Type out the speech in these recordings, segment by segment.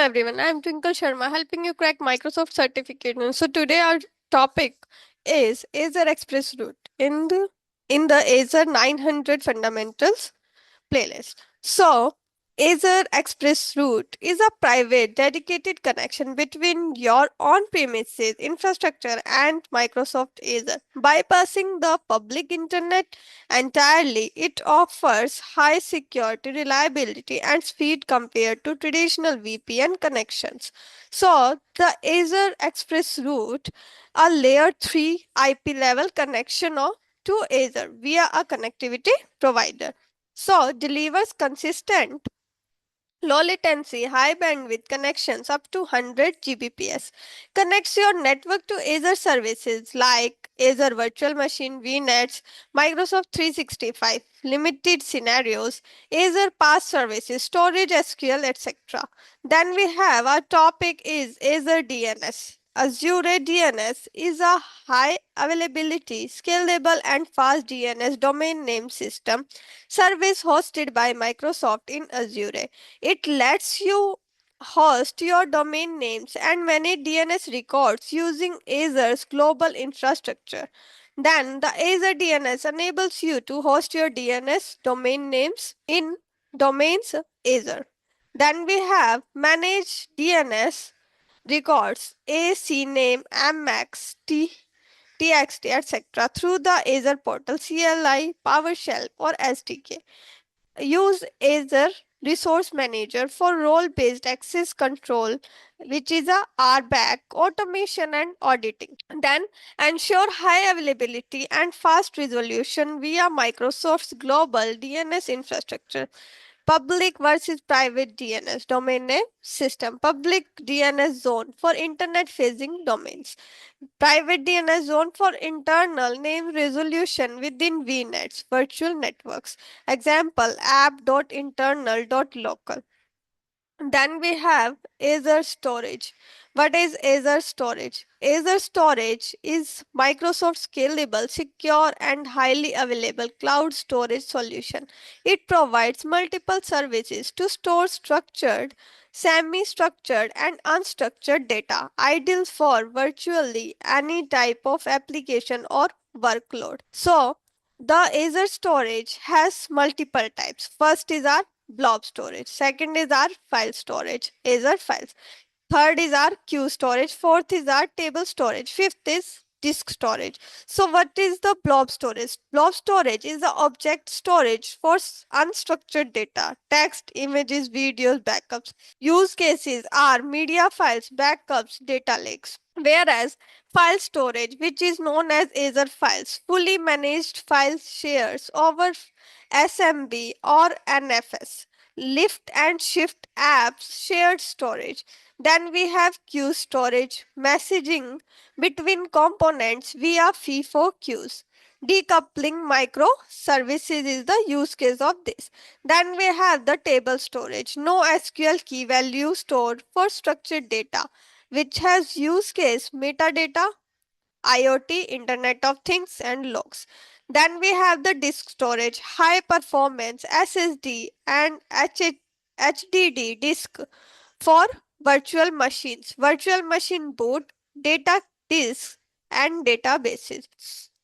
everyone, I'm Twinkle Sharma helping you crack Microsoft certificate. So today our topic is Azure Express Route in the Azure 900 Fundamentals playlist. So, Azure Express Route is a private, dedicated connection between your on premises infrastructure and Microsoft Azure. Bypassing the public internet entirely, it offers high security, reliability, and speed compared to traditional VPN connections. So, the Azure Express Route, a layer 3 IP level connection to Azure via a connectivity provider. So, delivers consistent, low latency, high bandwidth connections up to 100 Gbps. Connects your network to Azure services like Azure Virtual Machine, VNets, Microsoft 365, limited scenarios, Azure PaaS services, storage, SQL, etc. Then we have our topic is Azure DNS. Azure DNS is a high availability, scalable, and fast DNS domain name system service hosted by Microsoft in Azure. It lets you host your domain names and manage DNS records using Azure's global infrastructure. Then the Azure DNS enables you to host your DNS domain names in domains Azure. Then we have manage DNS records A, CNAME, MX, TXT, etc. through the Azure portal, CLI, PowerShell, or SDK. Use Azure Resource Manager for role-based access control, which is a RBAC, automation and auditing. Then ensure high availability and fast resolution via Microsoft's global DNS infrastructure. Public versus private DNS domain name system. Public DNS zone for internet facing domains. Private DNS zone for internal name resolution within VNets, virtual networks. Example app.internal.local. Then we have Azure Storage. What is Azure Storage? Azure Storage is Microsoft's scalable, secure, and highly available cloud storage solution. It provides multiple services to store structured, semi structured, and unstructured data, ideal for virtually any type of application or workload. So, the Azure Storage has multiple types. First is our blob storage. Second is our file storage, Azure files. Third is our queue storage. Fourth is our table storage. Fifth is disk storage. So what is the blob storage? Blob storage is the object storage for unstructured data, text, images, videos, backups. Use cases are media files, backups, data lakes. Whereas file storage, which is known as Azure Files, fully managed file shares over SMB or NFS, lift and shift apps, shared storage. Then we have queue storage, messaging between components via FIFO queues. Decoupling microservices is the use case of this. Then we have the table storage, no SQL key value stored for structured data, which has use case metadata, IoT, Internet of Things, and logs. Then we have the disk storage, high performance SSD and HDD disk for virtual machines, virtual machine boot, data disks, and databases.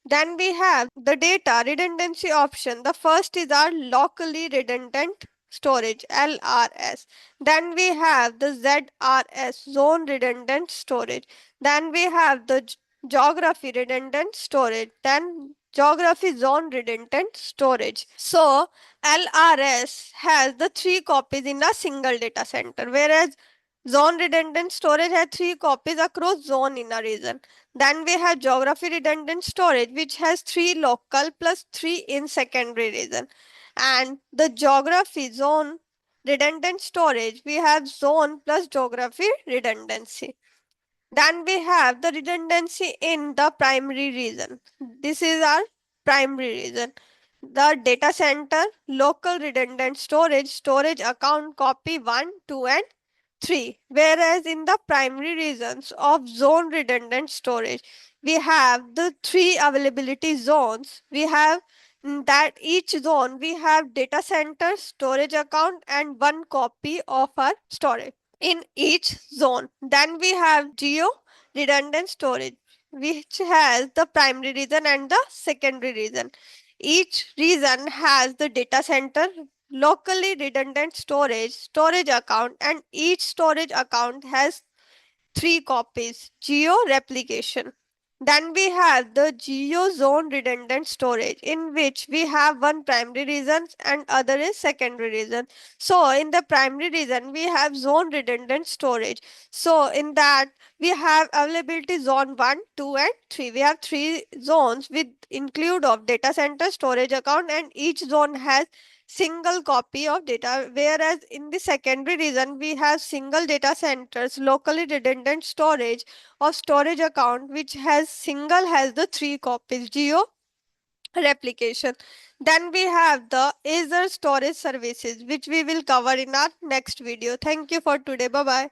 Then we have the data redundancy option. The first is our locally redundant storage, LRS. Then we have the ZRS, zone redundant storage. Then we have the geography redundant storage. Then geography zone redundant storage. So LRS has the three copies in a single data center, whereas zone redundant storage has three copies across zone in a region. Then we have geography redundant storage, which has three local plus three in secondary region. And the geography zone redundant storage, we have zone plus geography redundancy. Then we have the redundancy in the primary region. This is our primary region. The data center, local redundant storage, storage account copy 1, 2, and 3. Whereas in the primary regions of zone redundant storage, we have the three availability zones. We have that each zone we have data center, storage account, and one copy of our storage. in each zone. Then we have geo redundant storage, which has the primary region and the secondary region. Each region has the data center, locally redundant storage account, and each storage account has three copies. Geo replication. Then we have the geo zone redundant storage, in which we have one primary region and other is secondary region. So in the primary region we have zone redundant storage. So in that we have availability zone 1, 2 and 3. We have three zones with include of data center, storage account, and each zone has single copy of data, whereas in the secondary region we have single data centers, locally redundant storage of storage account, which has the three copies. Geo replication. Then we have the Azure storage services, which we will cover in our next video. Thank you for today. Bye bye.